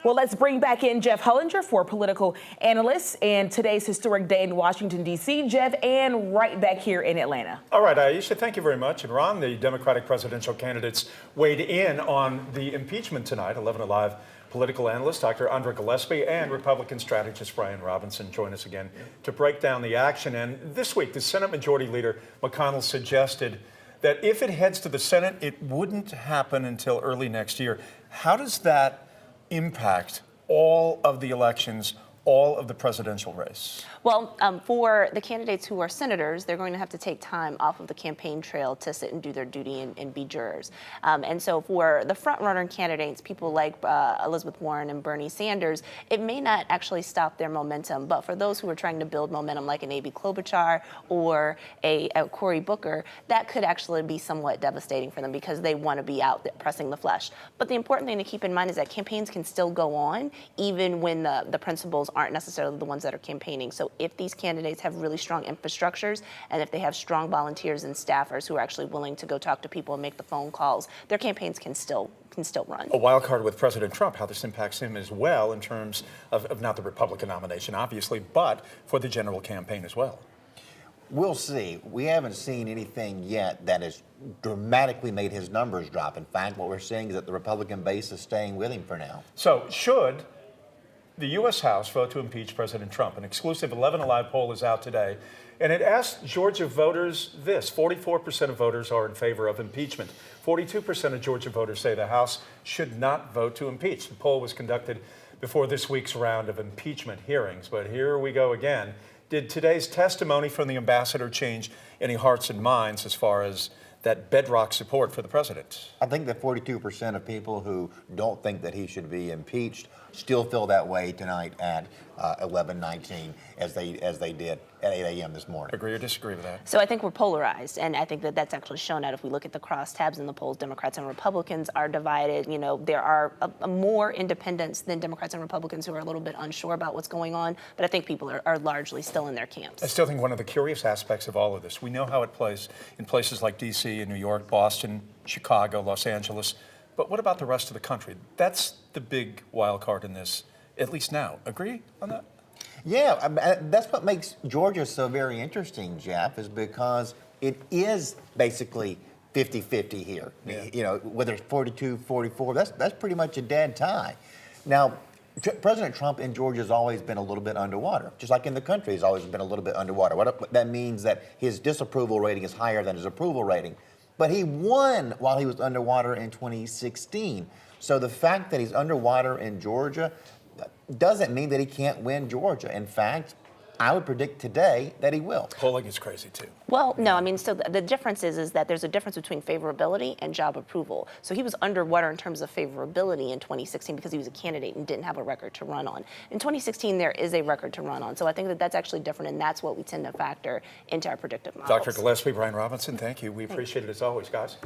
Well, let's bring back in Jeff Hullinger for political analysts and today's historic day in Washington, D.C. Jeff, and right back here in Atlanta. All right, Aisha, thank you very much. And Ron, the Democratic presidential candidates weighed in on the impeachment tonight. 11 Alive political analyst Dr. Andra Gillespie and Republican strategist Brian Robinson join us again to break down the action. And this week, the Senate Majority Leader McConnell suggested that if it heads to the Senate, it wouldn't happen until early next year. How does that impact all of the elections, all of the presidential race? Well, for the candidates who are senators, they're going to have to take time off of the campaign trail to sit and do their duty and be jurors. And so for the front-runner candidates, people like Elizabeth Warren and Bernie Sanders, it may not actually stop their momentum. But for those who are trying to build momentum like an Amy Klobuchar or a Cory Booker, that could actually be somewhat devastating for them because they want to be out there pressing the flesh. But the important thing to keep in mind is that campaigns can still go on even when the principals aren't necessarily the ones that are campaigning. So if these candidates have really strong infrastructures and if they have strong volunteers and staffers who are actually willing to go talk to people and make the phone calls, their campaigns can still run. A wild card with President Trump, how this impacts him as well in terms of not the Republican nomination, obviously, but for the general campaign as well. We'll see. We haven't seen anything yet that has dramatically made his numbers drop. In fact, what we're seeing is that the Republican base is staying with him for now. So should the U.S. House vote to impeach President Trump? An exclusive 11 Alive poll is out today, and it asked Georgia voters this. 44% of voters are in favor of impeachment. 42% of Georgia voters say the House should not vote to impeach. The poll was conducted before this week's round of impeachment hearings, but here we go again. Did today's testimony from the ambassador change any hearts and minds as far as that bedrock support for the president? I think that 42% of people who don't think that he should be impeached still feel that way tonight at 11:19 as they did at 8 a.m. this morning. Agree or disagree with that? So I think we're polarized, and I think that that's actually shown out if we look at the crosstabs in the polls. Democrats and Republicans are divided. You know, there are more independents than Democrats and Republicans who are a little bit unsure about what's going on, but I think people are largely still in their camps. I still think one of the curious aspects of all of this, we know how it plays in places like D.C. and New York, Boston, Chicago, Los Angeles, but what about the rest of the country? That's the big wild card in this, at least now. Agree on that? Yeah, that's what makes Georgia so very interesting, Jeff, is because it is basically 50-50 here. Yeah. You know, whether it's 42-44, that's pretty much a dead tie. Now, President Trump in Georgia has always been a little bit underwater, just like in the country he's always been a little bit underwater. What that means that his disapproval rating is higher than his approval rating. But he won while he was underwater in 2016. So the fact that he's underwater in Georgia doesn't mean that he can't win Georgia. In fact, I would predict today that he will. Polling is crazy too. Well, no, I mean, so the difference is that there's a difference between favorability and job approval. So he was underwater in terms of favorability in 2016 because he was a candidate and didn't have a record to run on. In 2016, there is a record to run on. So I think that that's actually different, and that's what we tend to factor into our predictive models. Dr. Gillespie, Brian Robinson, thank you. We appreciate it as always, guys.